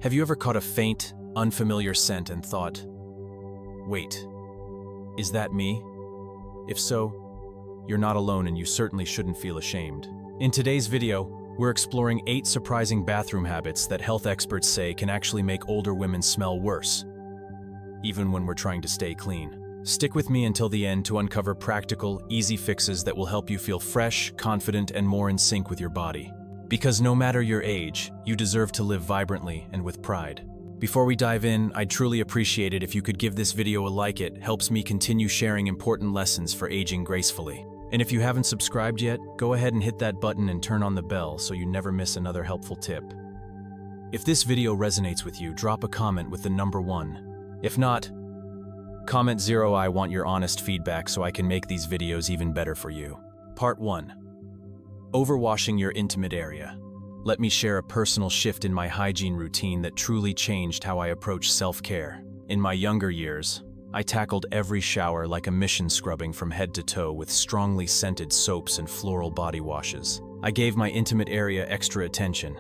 Have you ever caught a faint, unfamiliar scent and thought, wait, is that me? If so, you're not alone and you certainly shouldn't feel ashamed. In today's video, we're exploring 8 surprising bathroom habits that health experts say can actually make older women smell worse, even when we're trying to stay clean. Stick with me until the end to uncover practical, easy fixes that will help you feel fresh, confident, and more in sync with your body. Because no matter your age, you deserve to live vibrantly and with pride. Before we dive in, I'd truly appreciate it if you could give this video a like. It helps me continue sharing important lessons for aging gracefully. And if you haven't subscribed yet, go ahead and hit that button and turn on the bell so you never miss another helpful tip. If this video resonates with you, drop a comment with the number 1. If not, comment 0. I want your honest feedback so I can make these videos even better for you. Part 1. Overwashing your intimate area. Let me share a personal shift in my hygiene routine that truly changed how I approach self-care. In my younger years, I tackled every shower like a mission, scrubbing from head to toe with strongly scented soaps and floral body washes. I gave my intimate area extra attention,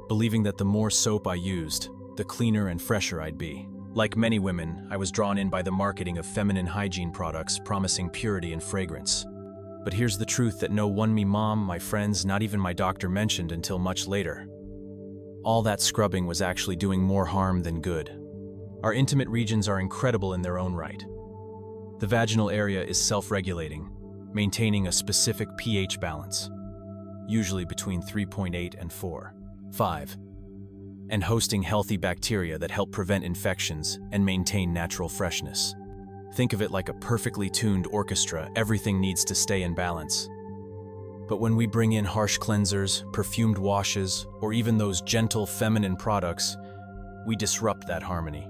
believing that the more soap I used, the cleaner and fresher I'd be. Like many women, I was drawn in by the marketing of feminine hygiene products promising purity and fragrance. But here's the truth that no one me mom, my friends, not even my doctor mentioned until much later. All that scrubbing was actually doing more harm than good. Our intimate regions are incredible in their own right. The vaginal area is self-regulating, maintaining a specific pH balance, usually between 3.8 and 4.5, and hosting healthy bacteria that help prevent infections and maintain natural freshness. Think of it like a perfectly tuned orchestra. Everything needs to stay in balance. But when we bring in harsh cleansers, perfumed washes, or even those gentle feminine products, we disrupt that harmony.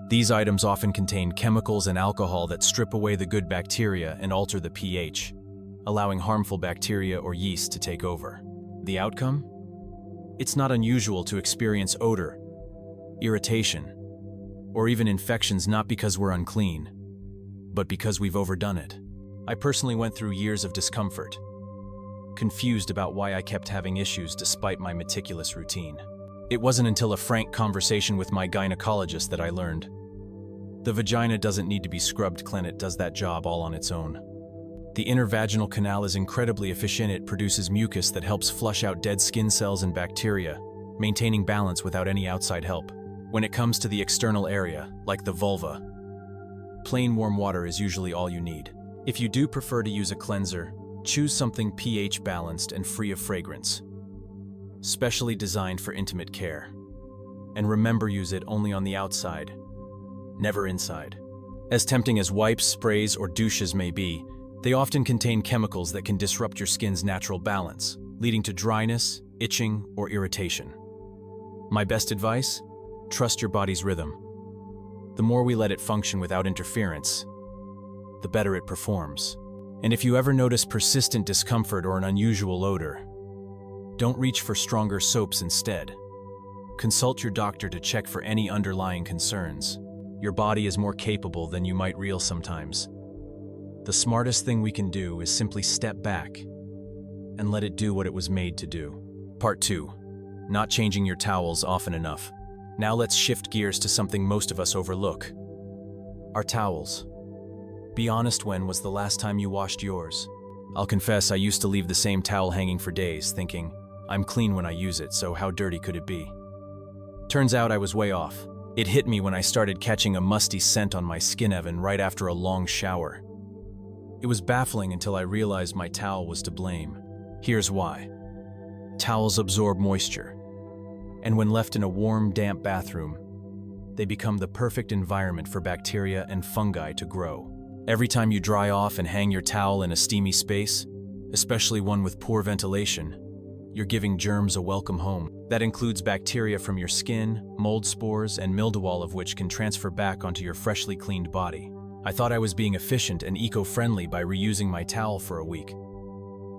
These items often contain chemicals and alcohol that strip away the good bacteria and alter the pH, allowing harmful bacteria or yeast to take over. The outcome? It's not unusual to experience odor, irritation, or even infections, not because we're unclean, but because we've overdone it. I personally went through years of discomfort, confused about why I kept having issues despite my meticulous routine. It wasn't until a frank conversation with my gynecologist that I learned the vagina doesn't need to be scrubbed clean, it does that job all on its own. The inner vaginal canal is incredibly efficient. It produces mucus that helps flush out dead skin cells and bacteria, maintaining balance without any outside help. When it comes to the external area, like the vulva, plain warm water is usually all you need. If you do prefer to use a cleanser, choose something pH balanced and free of fragrance, specially designed for intimate care. And remember, use it only on the outside, never inside. As tempting as wipes, sprays, or douches may be, they often contain chemicals that can disrupt your skin's natural balance, leading to dryness, itching, or irritation. My best advice? Trust your body's rhythm. The more we let it function without interference, the better it performs. And if you ever notice persistent discomfort or an unusual odor, don't reach for stronger soaps instead. Consult your doctor to check for any underlying concerns. Your body is more capable than you might realize sometimes. The smartest thing we can do is simply step back and let it do what it was made to do. Part 2. Not changing your towels often enough. Now let's shift gears to something most of us overlook. Our towels. Be honest, when was the last time you washed yours? I'll confess, I used to leave the same towel hanging for days, thinking, I'm clean when I use it, so how dirty could it be? Turns out I was way off. It hit me when I started catching a musty scent on my skin even right after a long shower. It was baffling until I realized my towel was to blame. Here's why. Towels absorb moisture, and when left in a warm, damp bathroom, they become the perfect environment for bacteria and fungi to grow. Every time you dry off and hang your towel in a steamy space, especially one with poor ventilation, you're giving germs a welcome home. That includes bacteria from your skin, mold spores, and mildew, all of which can transfer back onto your freshly cleaned body. I thought I was being efficient and eco-friendly by reusing my towel for a week,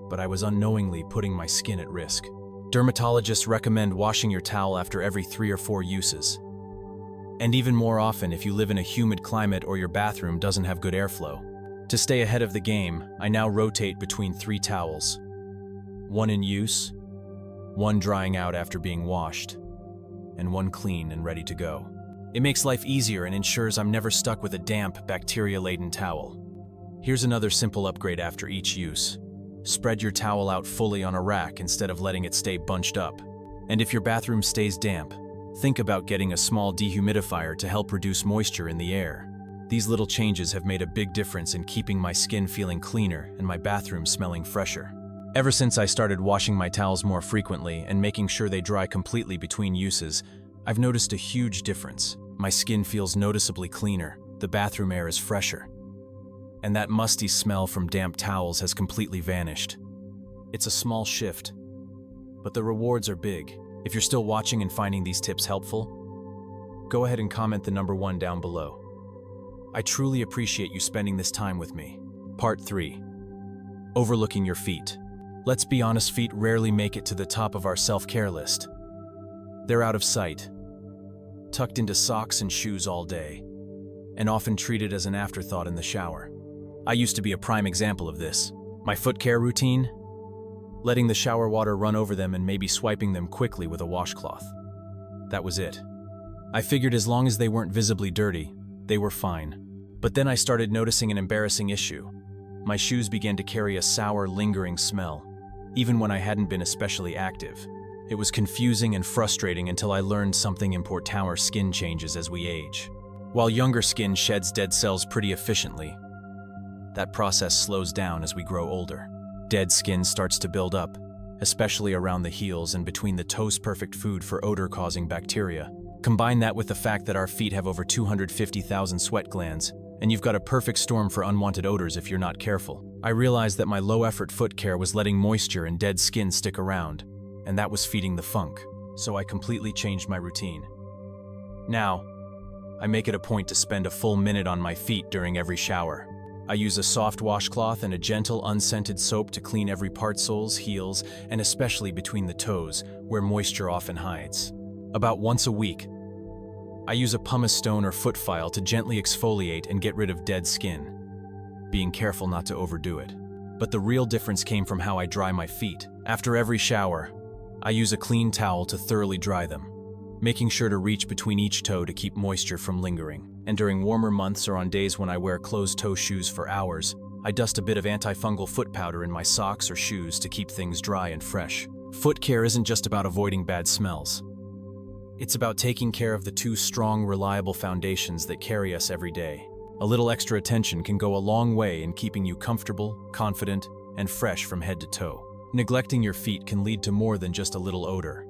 but I was unknowingly putting my skin at risk. Dermatologists recommend washing your towel after every 3 or 4 uses, and even more often if you live in a humid climate or your bathroom doesn't have good airflow. To stay ahead of the game, I now rotate between 3 towels: 1 in use, 1 drying out after being washed, and one clean and ready to go. It makes life easier and ensures I'm never stuck with a damp, bacteria-laden towel. Here's another simple upgrade after each use. Spread your towel out fully on a rack instead of letting it stay bunched up. And if your bathroom stays damp, think about getting a small dehumidifier to help reduce moisture in the air. These little changes have made a big difference in keeping my skin feeling cleaner and my bathroom smelling fresher. Ever since I started washing my towels more frequently and making sure they dry completely between uses, I've noticed a huge difference. My skin feels noticeably cleaner, the bathroom air is fresher, and that musty smell from damp towels has completely vanished. It's a small shift, but the rewards are big. If you're still watching and finding these tips helpful, go ahead and comment the number 1 down below. I truly appreciate you spending this time with me. Part 3. Overlooking your feet. Let's be honest, feet rarely make it to the top of our self-care list. They're out of sight, tucked into socks and shoes all day, and often treated as an afterthought in the shower. I used to be a prime example of this. My foot care routine? Letting the shower water run over them and maybe swiping them quickly with a washcloth. That was it. I figured as long as they weren't visibly dirty, they were fine. But then I started noticing an embarrassing issue. My shoes began to carry a sour, lingering smell, even when I hadn't been especially active. It was confusing and frustrating until I learned something important: how our skin changes as we age. While younger skin sheds dead cells pretty efficiently, that process slows down as we grow older. Dead skin starts to build up, especially around the heels and between the toes, perfect food for odor-causing bacteria. Combine that with the fact that our feet have over 250,000 sweat glands, and you've got a perfect storm for unwanted odors if you're not careful. I realized that my low-effort foot care was letting moisture and dead skin stick around, and that was feeding the funk. So I completely changed my routine. Now, I make it a point to spend a full minute on my feet during every shower. I use a soft washcloth and a gentle, unscented soap to clean every part, soles, heels, and especially between the toes, where moisture often hides. About once a week, I use a pumice stone or foot file to gently exfoliate and get rid of dead skin, being careful not to overdo it. But the real difference came from how I dry my feet. After every shower, I use a clean towel to thoroughly dry them, making sure to reach between each toe to keep moisture from lingering. And during warmer months or on days when I wear closed-toe shoes for hours, I dust a bit of antifungal foot powder in my socks or shoes to keep things dry and fresh. Foot care isn't just about avoiding bad smells. It's about taking care of the 2 strong, reliable foundations that carry us every day. A little extra attention can go a long way in keeping you comfortable, confident, and fresh from head to toe. Neglecting your feet can lead to more than just a little odor.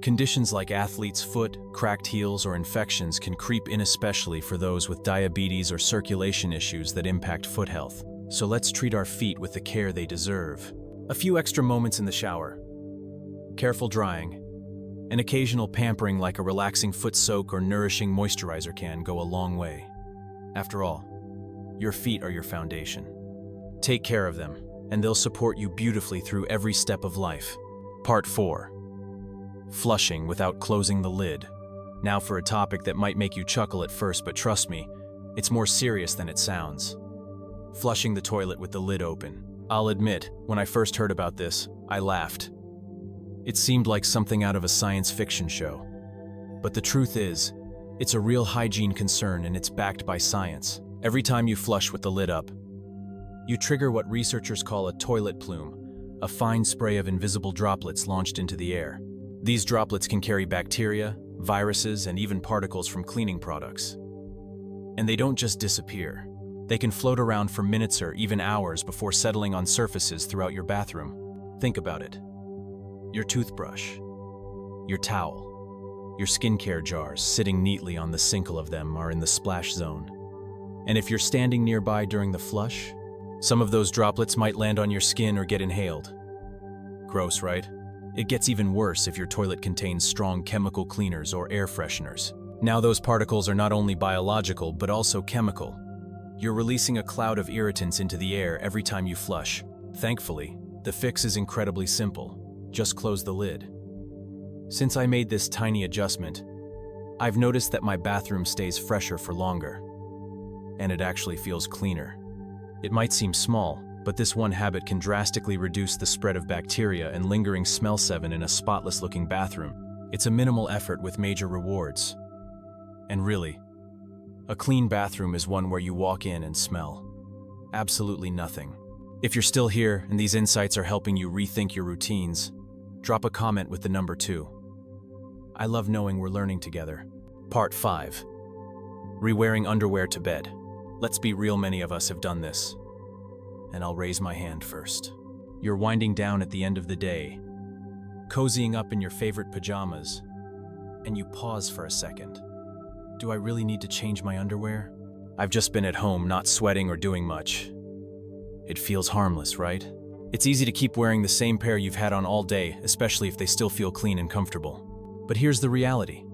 Conditions like athlete's foot, cracked heels, or infections can creep in, especially for those with diabetes or circulation issues that impact foot health. So let's treat our feet with the care they deserve. A few extra moments in the shower, careful drying, an occasional pampering like a relaxing foot soak or nourishing moisturizer can go a long way. After all, your feet are your foundation. Take care of them, and they'll support you beautifully through every step of life. Part 4. Flushing without closing the lid. Now for a topic that might make you chuckle at first, but trust me, it's more serious than it sounds. Flushing the toilet with the lid open. I'll admit, when I first heard about this, I laughed. It seemed like something out of a science fiction show. But the truth is, it's a real hygiene concern and it's backed by science. Every time you flush with the lid up, you trigger what researchers call a toilet plume, a fine spray of invisible droplets launched into the air. These droplets can carry bacteria, viruses, and even particles from cleaning products. And they don't just disappear. They can float around for minutes or even hours before settling on surfaces throughout your bathroom. Think about it. Your toothbrush, your towel, your skincare jars sitting neatly on the sink of them are in the splash zone. And if you're standing nearby during the flush, some of those droplets might land on your skin or get inhaled. Gross, right? It gets even worse if your toilet contains strong chemical cleaners or air fresheners. Now those particles are not only biological but also chemical. You're releasing a cloud of irritants into the air every time you flush. Thankfully, the fix is incredibly simple. Just close the lid. Since I made this tiny adjustment, I've noticed that my bathroom stays fresher for longer, and it actually feels cleaner. It might seem small, but this one habit can drastically reduce the spread of bacteria and lingering smell in a spotless-looking bathroom. It's a minimal effort with major rewards. And really, a clean bathroom is one where you walk in and smell absolutely nothing. If you're still here and these insights are helping you rethink your routines, drop a comment with the number 2. I love knowing we're learning together. Part 5. Rewearing underwear to bed. Let's be real, many of us have done this. And I'll raise my hand first. You're winding down at the end of the day, cozying up in your favorite pajamas, and you pause for a second. Do I really need to change my underwear? I've just been at home, not sweating or doing much. It feels harmless, right? It's easy to keep wearing the same pair you've had on all day, especially if they still feel clean and comfortable. But here's the reality.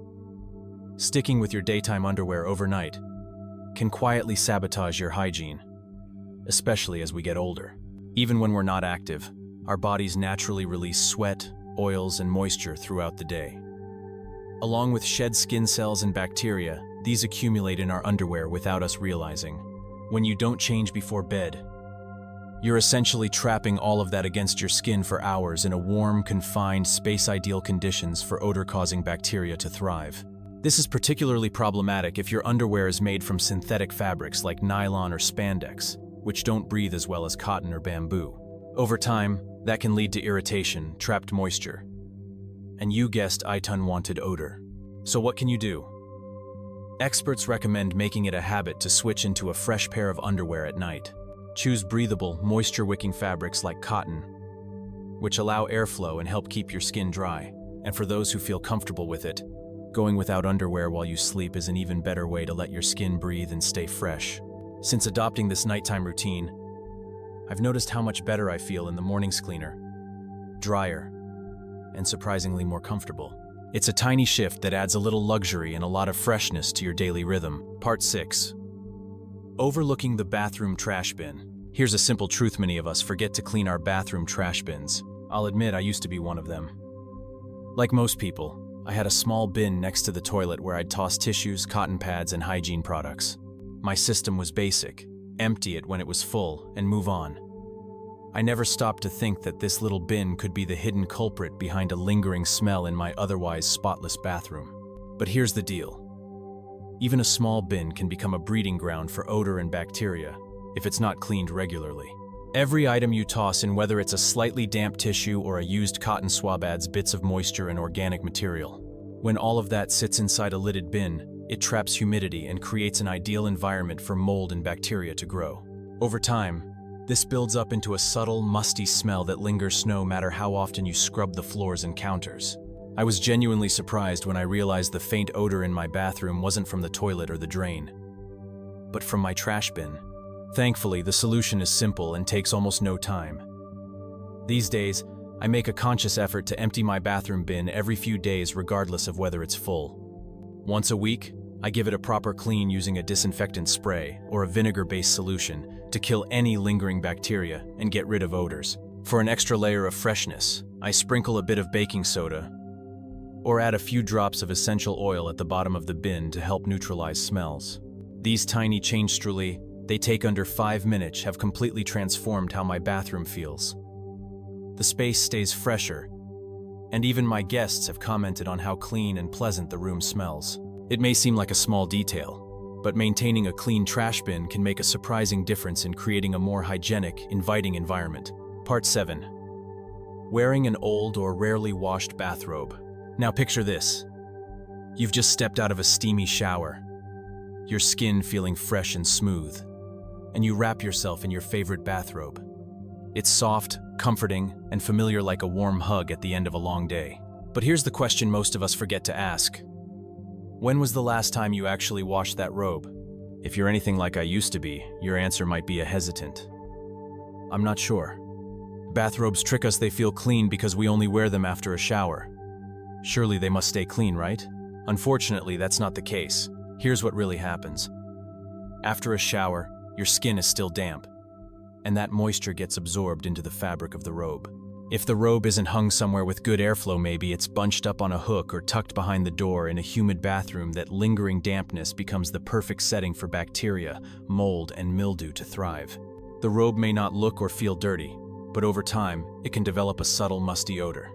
Sticking with your daytime underwear overnight can quietly sabotage your hygiene, especially as we get older. Even when we're not active, our bodies naturally release sweat, oils, and moisture throughout the day. Along with shed skin cells and bacteria, these accumulate in our underwear without us realizing. When you don't change before bed, you're essentially trapping all of that against your skin for hours in a warm, confined, space-ideal conditions for odor-causing bacteria to thrive. This is particularly problematic if your underwear is made from synthetic fabrics like nylon or spandex, which don't breathe as well as cotton or bamboo. Over time, that can lead to irritation, trapped moisture, and you guessed it, unwanted odor. So what can you do? Experts recommend making it a habit to switch into a fresh pair of underwear at night. Choose breathable, moisture-wicking fabrics like cotton, which allow airflow and help keep your skin dry. And for those who feel comfortable with it, going without underwear while you sleep is an even better way to let your skin breathe and stay fresh. Since adopting this nighttime routine, I've noticed how much better I feel in the mornings, cleaner, drier, and surprisingly more comfortable. It's a tiny shift that adds a little luxury and a lot of freshness to your daily rhythm. Part 6. Overlooking the bathroom trash bin. Here's a simple truth: many of us forget to clean our bathroom trash bins. I'll admit I used to be one of them. Like most people, I had a small bin next to the toilet where I'd toss tissues, cotton pads, and hygiene products. My system was basic: empty it when it was full and move on. I never stopped to think that this little bin could be the hidden culprit behind a lingering smell in my otherwise spotless bathroom. But here's the deal. Even a small bin can become a breeding ground for odor and bacteria if it's not cleaned regularly. Every item you toss in, whether it's a slightly damp tissue or a used cotton swab, adds bits of moisture and organic material. When all of that sits inside a lidded bin, it traps humidity and creates an ideal environment for mold and bacteria to grow. Over time, this builds up into a subtle, musty smell that lingers no matter how often you scrub the floors and counters. I was genuinely surprised when I realized the faint odor in my bathroom wasn't from the toilet or the drain, but from my trash bin. Thankfully, the solution is simple and takes almost no time. These days, I make a conscious effort to empty my bathroom bin every few days regardless of whether it's full. Once a week, I give it a proper clean using a disinfectant spray or a vinegar-based solution to kill any lingering bacteria and get rid of odors. For an extra layer of freshness, I sprinkle a bit of baking soda or add a few drops of essential oil at the bottom of the bin to help neutralize smells. These tiny changes, truly, they take under 5 minutes, have completely transformed how my bathroom feels. The space stays fresher, and even my guests have commented on how clean and pleasant the room smells. It may seem like a small detail, but maintaining a clean trash bin can make a surprising difference in creating a more hygienic, inviting environment. Part 7. Wearing an old or rarely washed bathrobe. Now picture this. You've just stepped out of a steamy shower, your skin feeling fresh and smooth, and you wrap yourself in your favorite bathrobe. It's soft, comforting, and familiar like a warm hug at the end of a long day. But here's the question most of us forget to ask. When was the last time you actually washed that robe? If you're anything like I used to be, your answer might be a hesitant. I'm not sure. Bathrobes trick us; they feel clean because we only wear them after a shower. Surely they must stay clean, right? Unfortunately, that's not the case. Here's what really happens. After a shower, your skin is still damp, and that moisture gets absorbed into the fabric of the robe. If the robe isn't hung somewhere with good airflow, maybe it's bunched up on a hook or tucked behind the door in a humid bathroom, that lingering dampness becomes the perfect setting for bacteria, mold, and mildew to thrive. The robe may not look or feel dirty, but over time, it can develop a subtle, musty odor.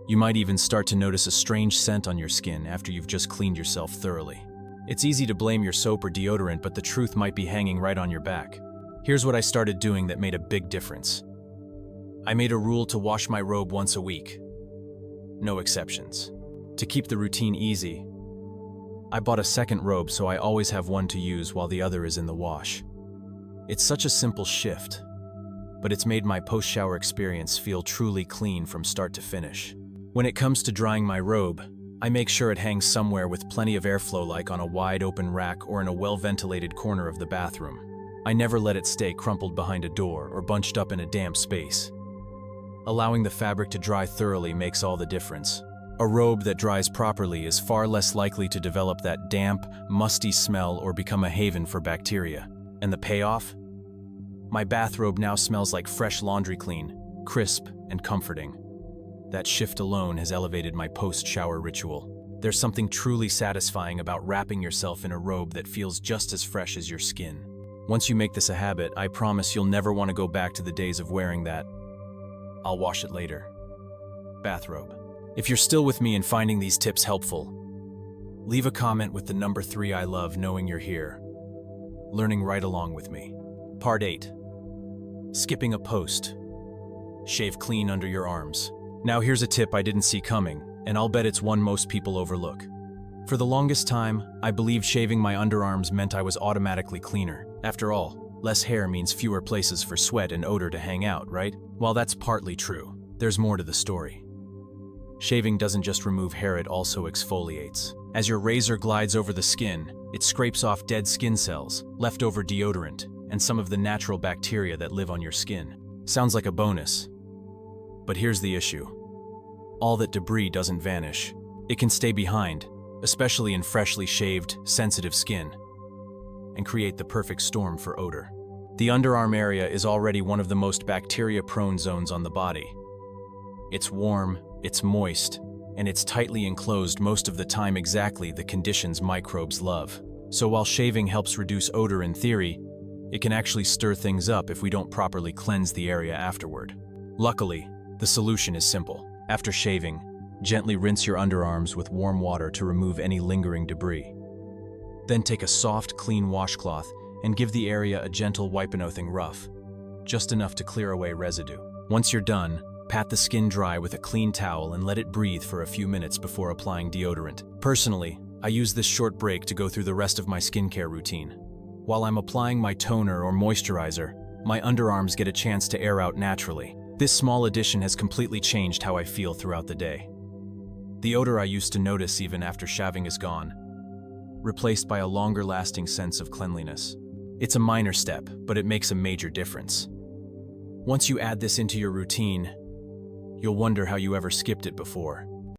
You might even start to notice a strange scent on your skin after you've just cleaned yourself thoroughly. It's easy to blame your soap or deodorant, but the truth might be hanging right on your back. Here's what I started doing that made a big difference. I made a rule to wash my robe once a week. No exceptions. To keep the routine easy, I bought a second robe so I always have one to use while the other is in the wash. It's such a simple shift, but it's made my post-shower experience feel truly clean from start to finish. When it comes to drying my robe, I make sure it hangs somewhere with plenty of airflow, like on a wide open rack or in a well-ventilated corner of the bathroom. I never let it stay crumpled behind a door or bunched up in a damp space. Allowing the fabric to dry thoroughly makes all the difference. A robe that dries properly is far less likely to develop that damp, musty smell or become a haven for bacteria. And the payoff? My bathrobe now smells like fresh laundry, clean, crisp, and comforting. That shift alone has elevated my post-shower ritual. There's something truly satisfying about wrapping yourself in a robe that feels just as fresh as your skin. Once you make this a habit, I promise you'll never want to go back to the days of wearing that "I'll wash it later" bathrobe. If you're still with me and finding these tips helpful, leave a comment with the number 3. I love knowing you're here, learning right along with me. Part 8. Skipping a post. Shave clean under your arms. Now here's a tip I didn't see coming, and I'll bet it's one most people overlook. For the longest time, I believed shaving my underarms meant I was automatically cleaner. After all, less hair means fewer places for sweat and odor to hang out, right? While that's partly true, there's more to the story. Shaving doesn't just remove hair, it also exfoliates. As your razor glides over the skin, it scrapes off dead skin cells, leftover deodorant, and some of the natural bacteria that live on your skin. Sounds like a bonus. But here's the issue. All that debris doesn't vanish. It can stay behind, especially in freshly shaved, sensitive skin, and create the perfect storm for odor. The underarm area is already one of the most bacteria-prone zones on the body. It's warm, it's moist, and it's tightly enclosed most of the time, exactly the conditions microbes love. So while shaving helps reduce odor in theory, it can actually stir things up if we don't properly cleanse the area afterward. Luckily, the solution is simple. After shaving, gently rinse your underarms with warm water to remove any lingering debris. Then take a soft, clean washcloth and give the area a gentle wipe, nothing rough, just enough to clear away residue. Once you're done, pat the skin dry with a clean towel and let it breathe for a few minutes before applying deodorant. Personally, I use this short break to go through the rest of my skincare routine. While I'm applying my toner or moisturizer, my underarms get a chance to air out naturally. This small addition has completely changed how I feel throughout the day. The odor I used to notice even after shaving is gone, replaced by a longer-lasting sense of cleanliness. It's a minor step, but it makes a major difference. Once you add this into your routine, you'll wonder how you ever skipped it before.